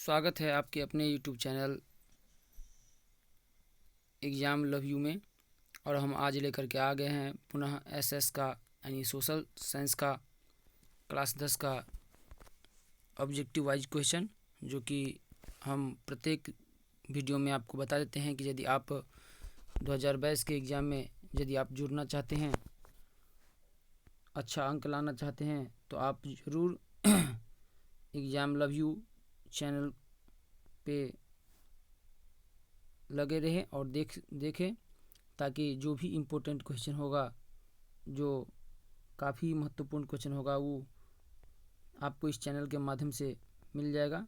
स्वागत है आपके अपने YouTube channel exam love you में। और हम आज लेकर के आ गए हैं पुनः एसएस का यानी सोशल साइंस का क्लास 10 का ऑब्जेक्टिव वाइज क्वेश्चन, जो कि हम प्रत्येक वीडियो में आपको बता देते हैं कि यदि आप 2022 के एग्ज़ाम में यदि आप जुड़ना चाहते हैं, अच्छा अंक लाना चाहते हैं, तो आप ज़रूर एग्ज़ाम लव यू चैनल पे लगे रहें और देखें, ताकि जो भी इम्पोर्टेंट क्वेश्चन होगा, जो काफ़ी महत्वपूर्ण क्वेश्चन होगा, वो आपको इस चैनल के माध्यम से मिल जाएगा।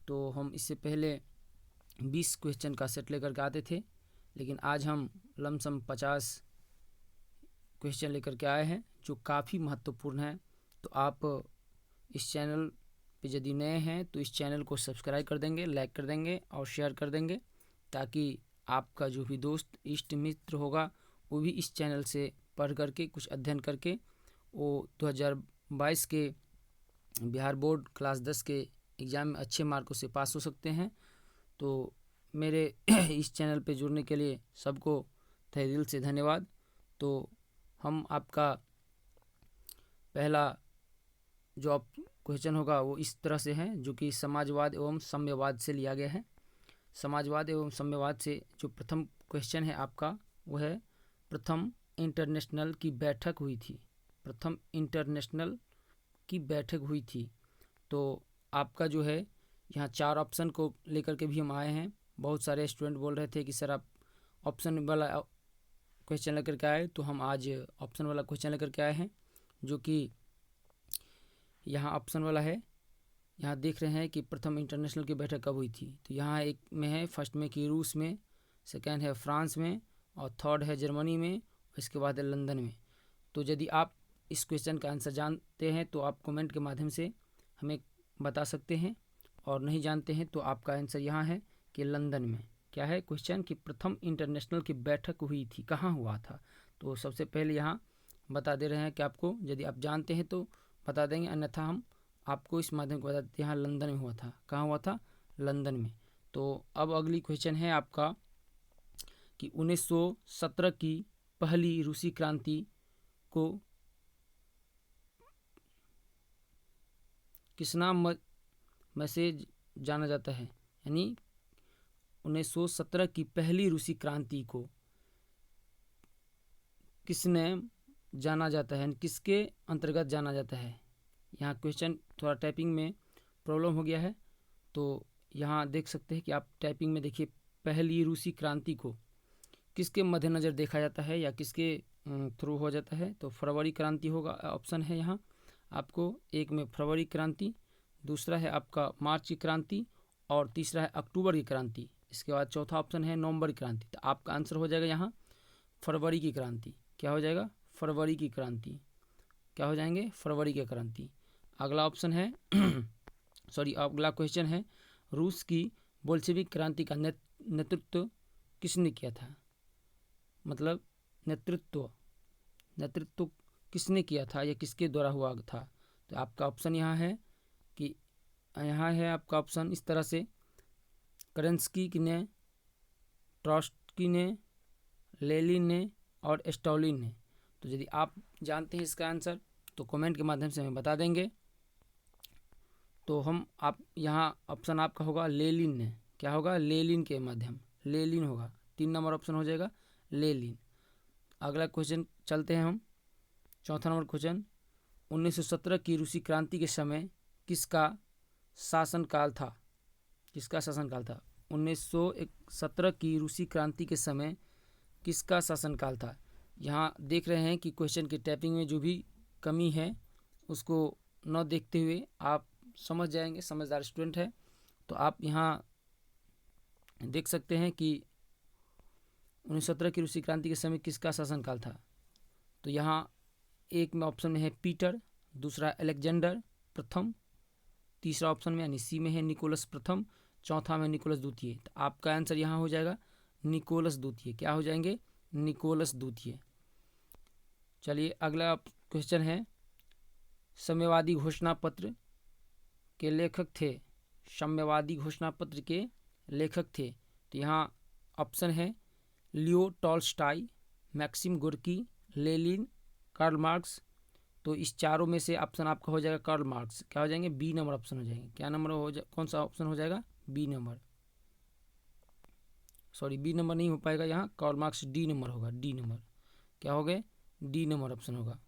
तो हम इससे पहले 20 क्वेश्चन का सेट लेकर के आते थे, लेकिन आज हम लमसम 50 क्वेश्चन लेकर के आए हैं जो काफ़ी महत्वपूर्ण है। तो आप इस चैनल पे यदि नए हैं तो इस चैनल को सब्सक्राइब कर देंगे, लाइक कर देंगे और शेयर कर देंगे, ताकि आपका जो भी दोस्त इष्ट मित्र होगा वो भी इस चैनल से पढ़ करके कुछ अध्ययन करके वो 2022 के बिहार बोर्ड क्लास 10 के एग्ज़ाम में अच्छे मार्कों से पास हो सकते हैं। तो मेरे इस चैनल पे जुड़ने के लिए सबको तहे दिल से धन्यवाद। तो हम आपका पहला जो क्वेश्चन होगा वो इस तरह से है, जो कि समाजवाद एवं साम्यवाद से लिया गया है। समाजवाद एवं साम्यवाद से जो प्रथम क्वेश्चन है आपका, वो है प्रथम इंटरनेशनल की बैठक हुई थी। प्रथम इंटरनेशनल की बैठक हुई थी। तो आपका जो है यहाँ 4 ऑप्शन को लेकर के भी हम आए हैं। बहुत सारे स्टूडेंट बोल रहे थे कि सर आप ऑप्शन वाला क्वेश्चन लेकर के आए, तो हम आज ऑप्शन वाला क्वेश्चन लेकर के आए हैं, जो कि यहाँ ऑप्शन वाला है। यहाँ देख रहे हैं कि प्रथम इंटरनेशनल की बैठक कब हुई थी। तो यहाँ एक में है, फर्स्ट में कि रूस में, सेकंड है फ्रांस में, और थर्ड है जर्मनी में, और इसके बाद है लंदन में। तो यदि आप इस क्वेश्चन का आंसर जानते हैं तो आप कमेंट के माध्यम से हमें बता सकते हैं, और नहीं जानते हैं तो आपका आंसर यहाँ है कि लंदन में। क्या है क्वेश्चन कि प्रथम इंटरनेशनल की बैठक हुई थी, कहाँ हुआ था। तो सबसे पहले यहाँ बता दे रहे हैं कि आपको यदि आप जानते हैं तो बता देंगे, अन्यथा हम आपको इस माध्यम को बता देते हैं। यहाँ लंदन में हुआ था। कहाँ हुआ था? लंदन में। तो अब अगली क्वेश्चन है आपका कि 1917 की पहली रूसी क्रांति को किस नाम में से जाना जाता है। यानी 1917 की पहली रूसी क्रांति को किसने जाना जाता है, किसके अंतर्गत जाना जाता है। यहाँ क्वेश्चन थोड़ा टाइपिंग में प्रॉब्लम हो गया है, तो यहाँ देख सकते हैं कि आप टाइपिंग में देखिए, पहली रूसी क्रांति को किसके मद्देनज़र देखा जाता है या किसके थ्रू हो जाता है। तो फरवरी क्रांति होगा ऑप्शन है यहाँ आपको। एक में फरवरी क्रांति, दूसरा है आपका मार्च की क्रांति, और तीसरा है अक्टूबर की क्रांति। इसके बाद चौथा ऑप्शन है नवंबर की क्रांति। तो आपका आंसर हो जाएगा यहाँ फरवरी की क्रांति। क्या हो जाएगा? फरवरी की क्रांति। क्या हो जाएंगे? फरवरी की क्रांति। अगला ऑप्शन है अगला क्वेश्चन है, रूस की बोल्शेविक क्रांति का नेतृत्व किसने किया था। मतलब नेतृत्व किसने किया था या किसके द्वारा हुआ था। तो आपका ऑप्शन यहाँ है कि यहाँ है आपका ऑप्शन इस तरह से, करंस्की ने, ट्रॉट्स्की ने, लेनिन ने और स्टालिन ने। तो यदि आप जानते हैं इसका आंसर तो कमेंट के माध्यम से हमें बता देंगे। तो हम आप यहाँ ऑप्शन आपका होगा लेनिन ने। क्या होगा? लेनिन के माध्यम, लेनिन होगा। 3 नंबर ऑप्शन हो जाएगा लेनिन। अगला क्वेश्चन चलते हैं हम, चौथा नंबर क्वेश्चन, 1917 की रूसी क्रांति के समय किसका शासनकाल था। किसका शासनकाल था? 1917 की रूसी क्रांति के समय किसका शासनकाल था। यहाँ देख रहे हैं कि क्वेश्चन की टाइपिंग में जो भी कमी है उसको न देखते हुए आप समझ जाएंगे, समझदार स्टूडेंट है तो आप यहाँ देख सकते हैं कि 1917 की रूसी क्रांति के समय किसका शासनकाल था। तो यहाँ एक में ऑप्शन में है पीटर, दूसरा अलेक्जेंडर प्रथम, तीसरा ऑप्शन में यानी सी में है निकोलस प्रथम, चौथा में निकोलस द्वितीय। तो आपका आंसर यहाँ हो जाएगा निकोलस द्वितीय। क्या हो जाएंगे? निकोलस द्वितीय। चलिए अगला क्वेश्चन है, साम्यवादी घोषणा पत्र के लेखक थे साम्यवादी घोषणा पत्र के लेखक थे? तो यहाँ ऑप्शन है Leo Tolstoy, Maxim Gorky, Lenin, Karl Marx. तो इस चारों में से ऑप्शन आपका हो जाएगा कार्ल मार्क्स। क्या हो जाएंगे? बी नंबर ऑप्शन हो जाएंगे। क्या नंबर हो कौन सा ऑप्शन हो जाएगा? B number. Sorry, B number नहीं हो पाएगा यहाँ, कार्ल मार्क्स डी नंबर होगा। डी नंबर क्या हो गए? डी नंबर ऑप्शन होगा।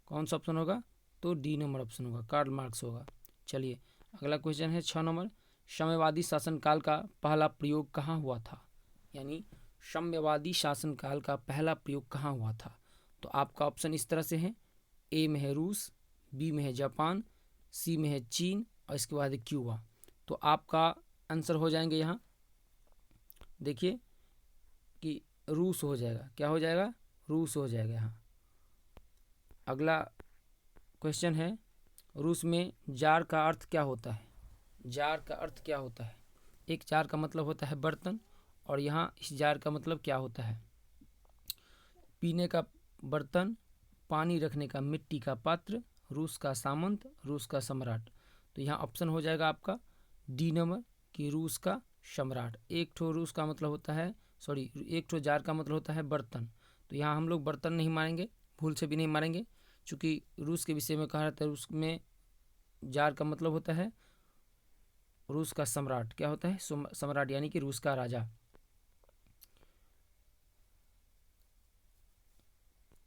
कौन सा ऑप्शन होगा? तो डी नंबर ऑप्शन होगा, कार्ल मार्क्स होगा। चलिए अगला क्वेश्चन है 6 नंबर, साम्यवादी शासनकाल का पहला प्रयोग कहाँ हुआ था? यानी साम्यवादी शासनकाल का पहला प्रयोग कहाँ हुआ था? तो आपका ऑप्शन इस तरह से है, ए में है रूस, बी में है जापान, सी में है चीन और इसके बाद है क्यूबा। तो आपका आंसर हो जाएंगे यहाँ, देखिए कि रूस हो जाएगा। क्या हो जाएगा? रूस हो जाएगा यहाँ। अगला क्वेश्चन है, रूस में जार का अर्थ क्या होता है? जार का अर्थ क्या होता है? एक जार का मतलब होता है बर्तन, और यहाँ इस जार का मतलब क्या होता है? पीने का बर्तन, पानी रखने का मिट्टी का पात्र, रूस का सामंत, रूस का सम्राट। तो यहाँ ऑप्शन हो जाएगा आपका डी नंबर कि रूस का सम्राट। एक ठो रूस का मतलब होता है, सॉरी, एक ठो जार का मतलब होता है बर्तन। तो यहाँ हम लोग बर्तन नहीं मारेंगे, भूल से भी नहीं मारेंगे, क्योंकि रूस के विषय में कहा रहता है रूस में जार का मतलब होता है रूस का सम्राट। क्या होता है? सम्राट, यानी कि रूस का राजा।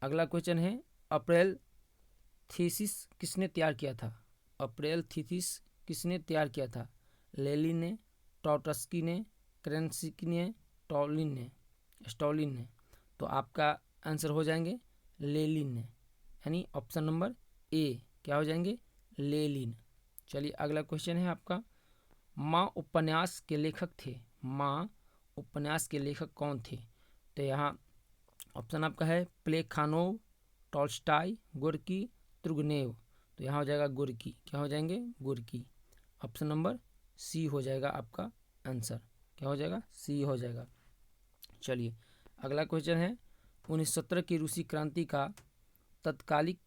अगला क्वेश्चन है, अप्रैल थीसिस किसने तैयार किया था? अप्रैल थीसिस किसने तैयार किया था? लेनिन ने, ट्राउट्स्की ने, केरेंस्की ने, स्टॉलिन ने। तो आपका आंसर हो जाएंगे लेनिन ने, यानी ऑप्शन नंबर ए। क्या हो जाएंगे? लेनिन। चलिए अगला क्वेश्चन है आपका, माँ उपन्यास के लेखक थे? माँ उपन्यास के लेखक कौन थे? तो यहाँ ऑप्शन आपका है प्लेखानोव, टॉल्स्टॉय, गोर्की, तुर्गनेव। तो यहाँ हो जाएगा गोर्की। क्या हो जाएंगे? गोर्की। ऑप्शन नंबर सी हो जाएगा आपका आंसर। क्या हो जाएगा? सी हो जाएगा। चलिए अगला क्वेश्चन है, 1917 की रूसी क्रांति का तत्कालिक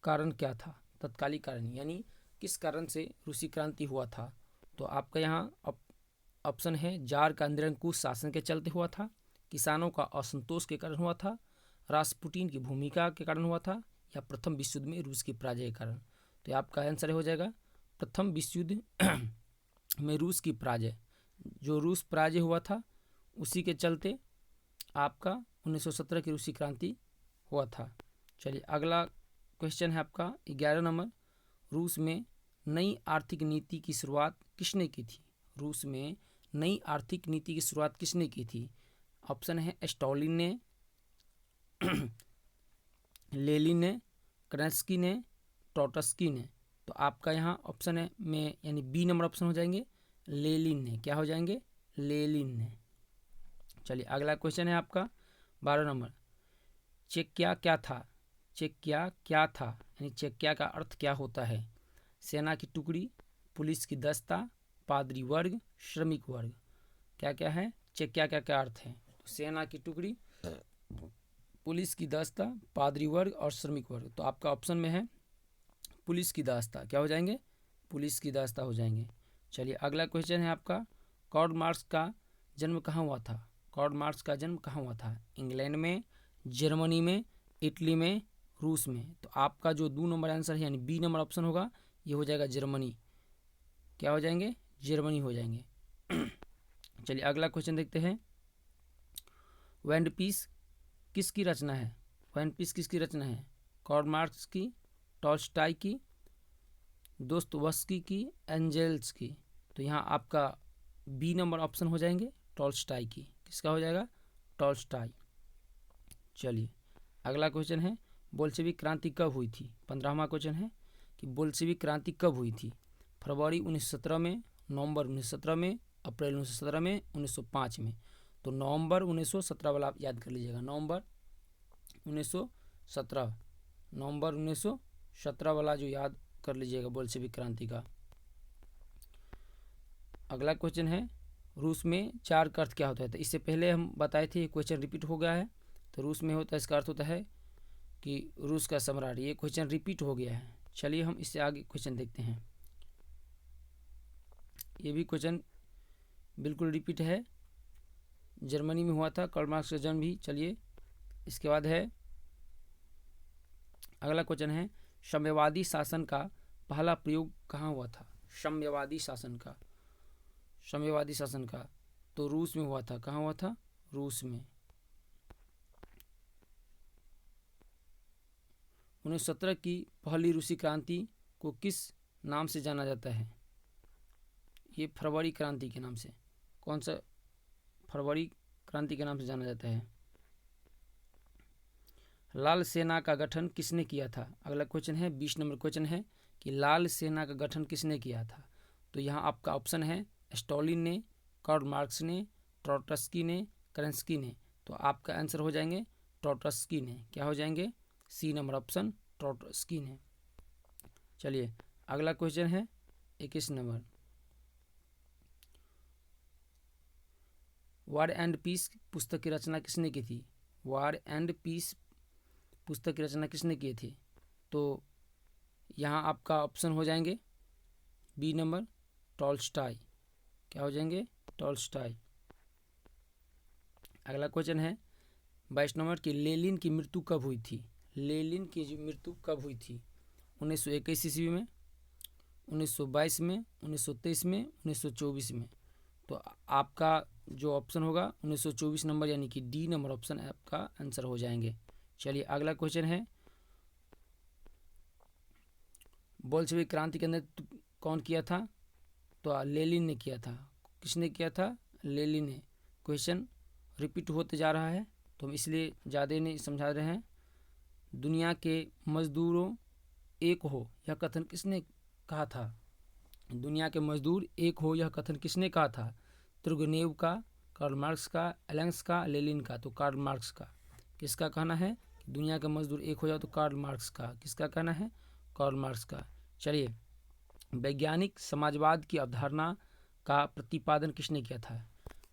कारण क्या था? तत्कालिक कारण यानी किस कारण से रूसी क्रांति हुआ था? तो आपका यहाँ ऑप्शन है जार का निरंकुश शासन के चलते हुआ था, किसानों का असंतोष के कारण हुआ था, रास्पुटिन की भूमिका के कारण हुआ था, या प्रथम विश्व युद्ध में रूस की पराजय के कारण। तो आपका आंसर हो जाएगा प्रथम विश्व युद्ध में रूस की पराजय। जो रूस पराजय हुआ था उसी के चलते आपका 1917 की रूसी क्रांति हुआ था। चलिए अगला क्वेश्चन है आपका 11 नंबर, रूस में नई आर्थिक नीति की शुरुआत किसने की थी? रूस में नई आर्थिक नीति की शुरुआत किसने की थी? ऑप्शन है स्टॉलिन ने, लेनिन ने, केरेंस्की ने, ट्राउट्स्की ने। तो आपका यहाँ ऑप्शन है में यानी बी नंबर ऑप्शन हो जाएंगे लेनिन ने। क्या हो जाएंगे? लेनिन ने। चलिए अगला क्वेश्चन है आपका 12 नंबर, चेक्या क्या था? चेक्या क्या था यानी चेक्या का अर्थ क्या होता है? सेना की टुकड़ी, पुलिस की दस्ता, पादरी वर्ग, श्रमिक वर्ग। क्या क्या है? चेक्या क्या क्या अर्थ है? तो सेना की टुकड़ी, पुलिस की दस्ता, पादरी वर्ग और श्रमिक वर्ग। तो आपका ऑप्शन में है पुलिस की दास्ता। क्या हो जाएंगे? पुलिस की दास्ता हो जाएंगे। चलिए अगला क्वेश्चन है आपका, कार्ल मार्क्स का जन्म कहाँ हुआ था? कार्ल मार्क्स का जन्म कहाँ हुआ था? इंग्लैंड में, जर्मनी में, इटली में, रूस में। तो आपका जो 2 नंबर आंसर है यानी बी नंबर ऑप्शन होगा, ये हो जाएगा जर्मनी। क्या हो जाएंगे? जर्मनी हो जाएंगे। चलिए अगला क्वेश्चन देखते हैं, वैंड पीस किसकी रचना है? वैंड पीस किसकी रचना है? कार्ल मार्क्स की, टॉल्स्टॉय की, दोस्तोयेव्स्की की, एंजेल्स की। तो यहाँ आपका बी नंबर ऑप्शन हो जाएंगे टॉल्स्टॉय की। किसका हो जाएगा? टॉल्स्टॉय। चलिए अगला क्वेश्चन है, बोल्शेविक क्रांति कब हुई थी? 15वां क्वेश्चन है कि बोल्शेविक क्रांति कब हुई थी? फरवरी 1917 में, नवंबर 1917 में, अप्रैल 1917 में, 1905 में। तो नवंबर 1917 वाला आप याद कर लीजिएगा, नवंबर 1917, नवंबर 1917 वाला जो याद कर लीजिएगा बोल्शेविक क्रांति का। अगला क्वेश्चन है, रूस में चार का अर्थ क्या होता है? तो इससे पहले हम बताए थे, ये क्वेश्चन रिपीट हो गया है। तो रूस में होता है, इसका अर्थ होता है कि रूस का सम्राट। ये क्वेश्चन रिपीट हो गया है। चलिए हम इससे आगे क्वेश्चन देखते हैं। ये भी क्वेश्चन बिल्कुल रिपीट है, जर्मनी में हुआ था कार्ल मार्क्स का जन्म भी। चलिए इसके बाद है अगला क्वेश्चन है, साम्यवादी शासन का पहला प्रयोग कहाँ हुआ था? साम्यवादी शासन का तो रूस में हुआ था। कहाँ हुआ था? रूस में। 1917 की पहली रूसी क्रांति को किस नाम से जाना जाता है? ये फरवरी क्रांति के नाम से। कौन सा फरवरी क्रांति के नाम से जाना जाता है? लाल सेना का गठन किसने किया था? अगला क्वेश्चन है 20 नंबर क्वेश्चन है कि लाल सेना का गठन किसने किया था? तो यहाँ आपका ऑप्शन है स्टॉलिन ने, कार्ल मार्क्स ने, ट्रोट्स्की ने, केरेंस्की ने। तो आपका आंसर हो जाएंगे ट्रोट्स्की ने। क्या हो जाएंगे? सी नंबर ऑप्शन, ट्रोट्स्की ने। चलिए अगला क्वेश्चन है 21 नंबर, वॉर एंड पीस पुस्तक की रचना किसने की थी? वॉर एंड पीस पुस्तक की रचना किसने किए थे? तो यहाँ आपका ऑप्शन हो जाएंगे बी नंबर, टॉल्स्टॉय। क्या हो जाएंगे? टॉल्स्टॉय। अगला क्वेश्चन है 22 नंबर की लेनिन की मृत्यु कब हुई थी? लेनिन की मृत्यु कब हुई थी? 1921 ईस्वी में, 1922 में, 1923 में, 1924 में। तो आपका जो ऑप्शन होगा 1924 नंबर, यानी कि डी नंबर ऑप्शन आपका आंसर हो जाएंगे। चलिए अगला क्वेश्चन है, बोल्शेविक क्रांति के अंदर कौन किया था? तो लेनिन ने किया था। किसने किया था? लेनिन ने। क्वेश्चन रिपीट होते जा रहा है तो हम इसलिए ज़्यादा नहीं समझा रहे हैं। दुनिया के मजदूरों एक हो, यह कथन किसने कहा था? दुनिया के मजदूर एक हो, यह कथन किसने कहा था? तुर्गेनेव का, कार्ल मार्क्स का, एलेंग्स का, लेनिन का। तो कार्ल मार्क्स का। किसका कहना है कि दुनिया के मजदूर एक हो जाओ? तो कार्ल मार्क्स का। किसका कहना है? कार्ल मार्क्स का। चलिए, वैज्ञानिक समाजवाद की अवधारणा का प्रतिपादन किसने किया था?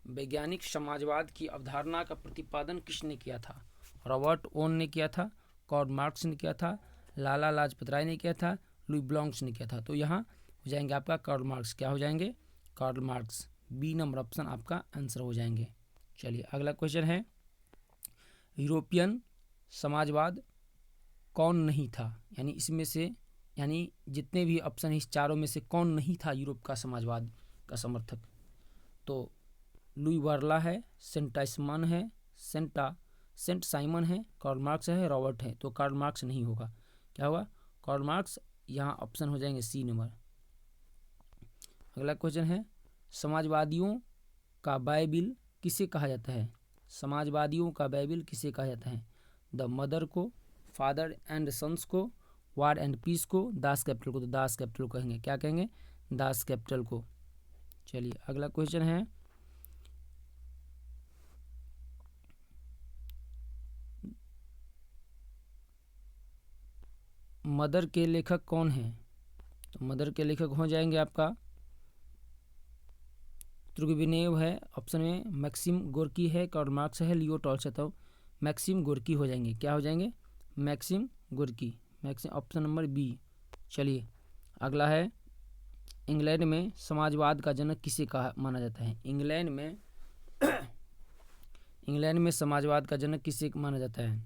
वैज्ञानिक समाजवाद की अवधारणा का प्रतिपादन किसने किया था? रॉबर्ट ओवन ने किया था, कार्ल मार्क्स ने किया था, लाला लाजपत राय ने किया था, लुई ब्लॉन्क्स ने किया था। तो यहाँ हो जाएंगे आपका कार्ल मार्क्स। क्या हो जाएंगे? Karl Marx. B number option आपका आंसर हो जाएंगे। चलिए अगला क्वेश्चन है, यूरोपियन समाजवाद कौन नहीं था? यानी इसमें से, यानी जितने भी ऑप्शन इस चारों में से कौन नहीं था यूरोप का समाजवाद का समर्थक? तो लुई वार्ला है, सेंट साइमन है, कार्ल मार्क्स है, रॉबर्ट है। तो कार्ल मार्क्स नहीं होगा। क्या होगा? Karl Marx. यहाँ ऑप्शन हो जाएंगे सी नंबर। अगला क्वेश्चन है, समाजवादियों का बाइबिल किसे कहा जाता है? समाजवादियों का बाइबिल किसे कहा जाता है? द मदर को, फादर एंड सन्स को, वॉर एंड पीस को, दास कैपिटल को। तो दास कैपिटल कहेंगे। क्या कहेंगे? दास कैपिटल को। चलिए अगला क्वेश्चन है, मदर के लेखक कौन है? तो मदर के लेखक हो जाएंगे आपका तुर्गेनेव है ऑप्शन में, मैक्सिम गोर्की है, कार्ल मार्क्स है, लियो टॉल्स्टॉय। तो मैक्सिम गोर्की हो जाएंगे। क्या हो जाएंगे? Maxim Gorky. Maxim option number B. चलिए अगला है, इंग्लैंड में समाजवाद का जनक किसे कहा माना जाता है? इंग्लैंड में समाजवाद का जनक किसे माना जाता है?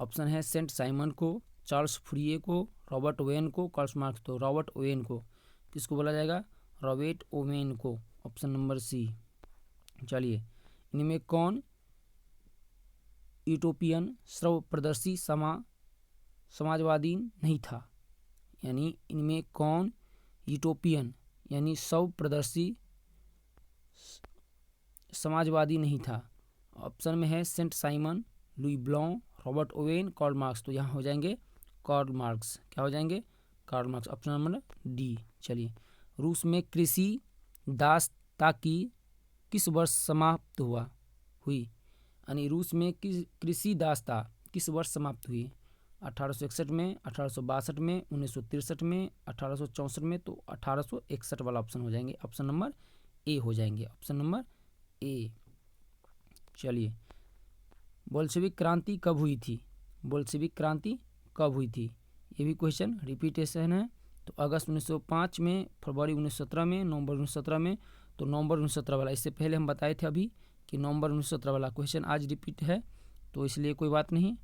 ऑप्शन है सेंट साइमन को, चार्ल्स फूरिये को, रॉबर्ट ओवेन को, कार्ल मार्क्स। तो रॉबर्ट ओवेन को। किसको बोला जाएगा? रॉबर्ट ओवेन को। Option number C. चलिए, इनमें कौन यूटोपियन सर्वप्रदर्शी समाजवादी नहीं था? यानी इनमें कौन यूटोपियन यानी सर्वप्रदर्शी समाजवादी नहीं था? ऑप्शन में है Saint Simon, Louis Blanc, Robert Owen, Karl Marx. तो यहाँ हो जाएंगे कार्ल मार्क्स। क्या हो जाएंगे? Karl Marx. Option number D. चलिए, रूस में कृषि दासता की किस वर्ष समाप्त हुई? यानी रूस में कृषि दासता किस वर्ष समाप्त हुई? 1861 में, 1862 में, 1963 में, 1864 में। तो 1861 वाला ऑप्शन हो जाएंगे। ऑप्शन नंबर ए हो जाएंगे। Option number A. चलिए, बोल्शेविक क्रांति कब हुई थी? बोल्शेविक क्रांति कब हुई थी? ये भी क्वेश्चन रिपीटेशन है तो अगस्त 1905 में, फरवरी 1917 में, नवंबर 1917 में। तो नवंबर 1917 वाला, इससे पहले हम बताए थे अभी कि नवंबर 1917 वाला क्वेश्चन आज रिपीट है, तो इसलिए कोई बात नहीं।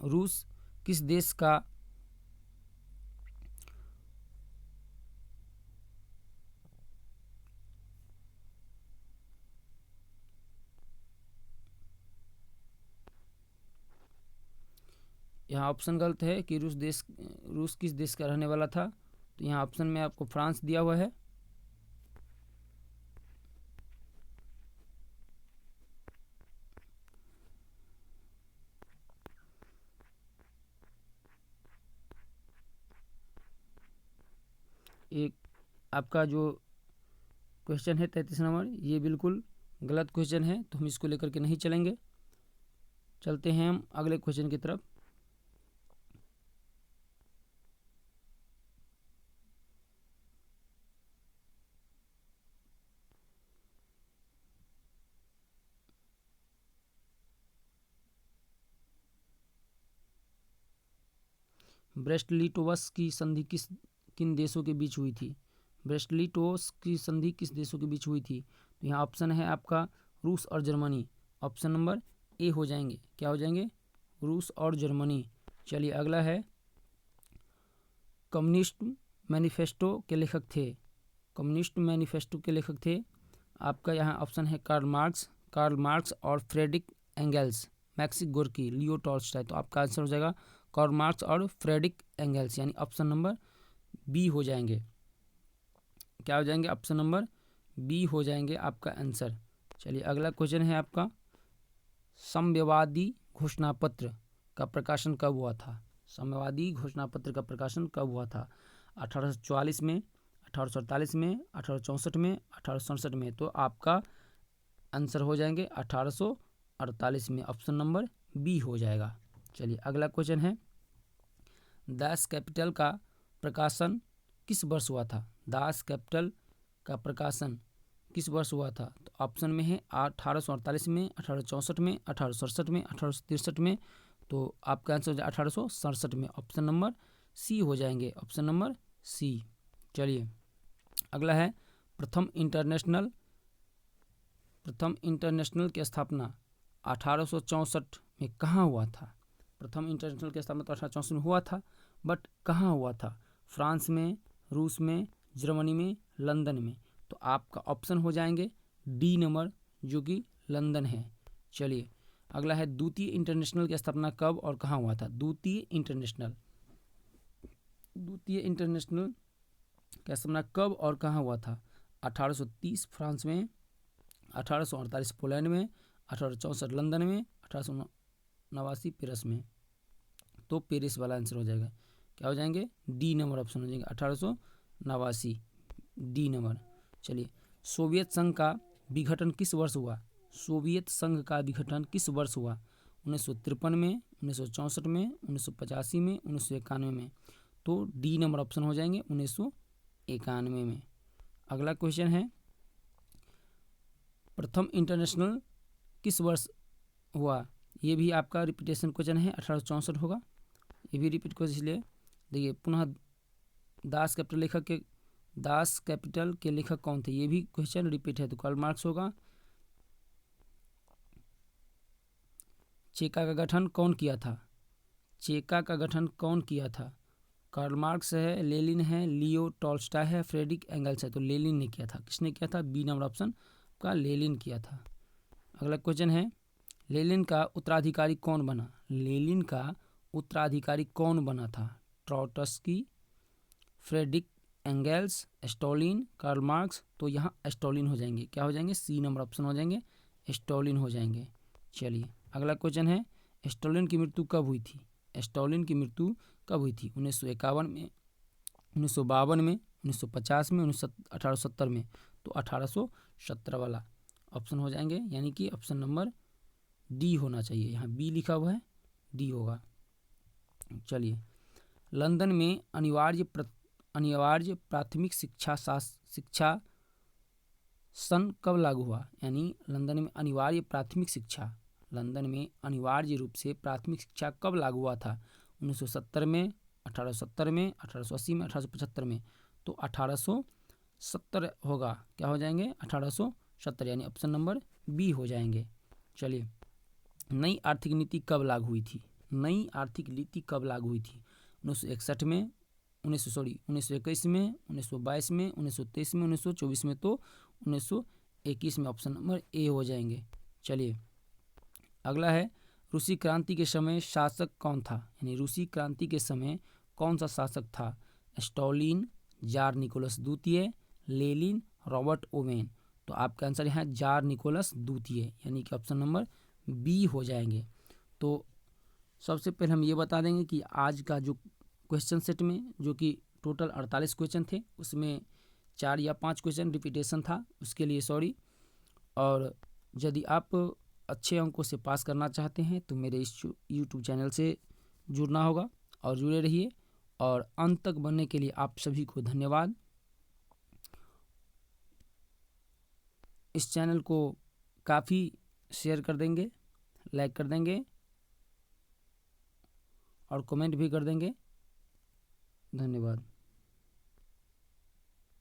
रूस किस देश का यहाँ ऑप्शन गलत है कि रूस किस देश का रहने वाला था। तो यहाँ ऑप्शन में आपको फ्रांस दिया हुआ है। एक आपका जो क्वेश्चन है 33 नंबर, ये बिल्कुल गलत क्वेश्चन है, तो हम इसको लेकर के नहीं चलेंगे। चलते हैं हम अगले क्वेश्चन की तरफ। ब्रेस्ट-लिटोवस की संधि किन देशों के बीच हुई थी? ब्रेस्ट-लिटोवस की संधि किस देशों के बीच हुई थी? तो यहाँ ऑप्शन है आपका रूस और जर्मनी। ऑप्शन नंबर ए हो जाएंगे, क्या हो जाएंगे? रूस और जर्मनी। चलिए अगला है, कम्युनिस्ट मैनिफेस्टो के लेखक थे। कम्युनिस्ट मैनिफेस्टो के लेखक थे आपका, यहाँ ऑप्शन है कार्ल मार्क्स और Frederick Engels, Maxim Gorky, Leo Tolstoy. तो आपका आंसर हो जाएगा कार्ल मार्क्स और फ्रेडरिक एंगेल्स, यानी ऑप्शन नंबर बी हो जाएंगे। क्या हो जाएंगे? ऑप्शन नंबर बी हो जाएंगे आपका आंसर। चलिए अगला क्वेश्चन है आपका, साम्यवादी घोषणा पत्र का प्रकाशन कब हुआ था? साम्यवादी घोषणा पत्र का प्रकाशन कब हुआ था? 1844 में, 1848 में, 1864 में, 1867 में। तो आपका आंसर हो जाएंगे 1848 में, ऑप्शन नंबर बी हो जाएगा। चलिए अगला क्वेश्चन है, दास कैपिटल का प्रकाशन किस वर्ष हुआ था? दास कैपिटल का प्रकाशन किस वर्ष हुआ था? तो ऑप्शन में है 1848 में, 1864 में, 1867 में, 1863 में। तो आपका आंसर हो जाए 1867 में, ऑप्शन नंबर सी हो जाएंगे, ऑप्शन नंबर सी। चलिए अगला है, प्रथम इंटरनेशनल की स्थापना 1864 में कहाँ हुआ था? प्रथम इंटरनेशनल की स्थापना तो 1864 में हुआ था, बट कहाँ हुआ था? फ्रांस में, रूस में, जर्मनी में, लंदन में। तो आपका ऑप्शन हो जाएंगे डी नंबर, जो कि लंदन है। चलिए अगला है, द्वितीय इंटरनेशनल की स्थापना कब और कहाँ हुआ था? द्वितीय इंटरनेशनल की स्थापना कब और कहाँ हुआ था? 1830 फ्रांस में, 1848 पोलैंड में, 1864 लंदन में, 1889 पेरिस में। तो पेरिस वाला आंसर हो जाएगा, क्या हो जाएंगे? डी नंबर ऑप्शन हो जाएंगे, 1889 डी नंबर। चलिए, सोवियत संघ का विघटन किस वर्ष हुआ? सोवियत संघ का विघटन किस वर्ष हुआ? 1953 में, 1964 में, 1985 में, 1991 में। तो डी नंबर ऑप्शन हो जाएंगे 1991 में। अगला क्वेश्चन है, प्रथम इंटरनेशनल किस वर्ष हुआ? ये भी आपका रिपीटेशन क्वेश्चन है, 1864 होगा, ये भी रिपीट क्वेश्चन। इसलिए देखिए पुनः, दास कैपिटल के लेखक कौन थे? ये भी क्वेश्चन रिपीट है, तो कार्ल मार्क्स होगा। चेका का गठन कौन किया था? चेका का गठन कौन किया था? कार्ल मार्क्स है, लेनिन है, लियो टॉल्स्टॉय है, फ्रेडरिक एंगल्स है। तो लेनिन ने किया था। किसने किया था? बी नंबर ऑप्शन का लेनिन किया था। अगला क्वेश्चन है, लेनिन का उत्तराधिकारी कौन बना? लेनिन का उत्तराधिकारी कौन बना था? Trotsky, Frederick Engels, Stalin, Karl Marx. तो यहाँ स्टॉलिन हो जाएंगे, क्या हो जाएंगे? सी नंबर ऑप्शन हो जाएंगे, स्टॉलिन हो जाएंगे। चलिए अगला क्वेश्चन है, स्टॉलिन की मृत्यु कब हुई थी? स्टॉलिन की मृत्यु कब हुई थी? 1951 में, 1952 में, 1950 में, 1870 में। तो 1870 वाला ऑप्शन हो जाएंगे, यानी कि ऑप्शन नंबर डी होना चाहिए। यहाँ बी लिखा हुआ है, डी होगा। चलिए, लंदन में अनिवार्य प्राथमिक शिक्षा सन कब लागू हुआ? यानी लंदन में अनिवार्य रूप से प्राथमिक शिक्षा कब लागू हुआ था? 1970 में, 1870 में, 1880 में, 1875 में, तो 1870 होगा। क्या हो जाएंगे? 1870, यानी ऑप्शन नंबर बी हो जाएंगे। चलिए, नई आर्थिक नीति कब लागू हुई थी? नई आर्थिक नीति कब लागू हुई थी? 1961 में, 1921 में, 1922 में, 1923 में, 1924 में, तो 1921 में ऑप्शन नंबर ए हो जाएंगे। चलिए, अगला है, रूसी क्रांति के समय शासक कौन था? यानी रूसी क्रांति के समय कौन सा शासक था? स्टॉलिन, जार निकोलस द्वितीय, लेनिन, रॉबर्ट ओवेन। तो आपका आंसर यहाँ जार निकोलस द्वितीय, यानी कि ऑप्शन नंबर बी हो जाएंगे। तो सबसे पहले हम ये बता देंगे कि आज का जो क्वेश्चन सेट में, जो कि टोटल 48 क्वेश्चन थे, उसमें 4 या 5 क्वेश्चन रिपीटेशन था, उसके लिए सॉरी। और यदि आप अच्छे अंकों से पास करना चाहते हैं तो मेरे इस यूट्यूब चैनल से जुड़ना होगा और जुड़े रहिए। और अंत तक बनने के लिए आप सभी को धन्यवाद। इस चैनल को काफ़ी शेयर कर देंगे, लाइक कर देंगे और कमेंट भी कर देंगे। धन्यवाद।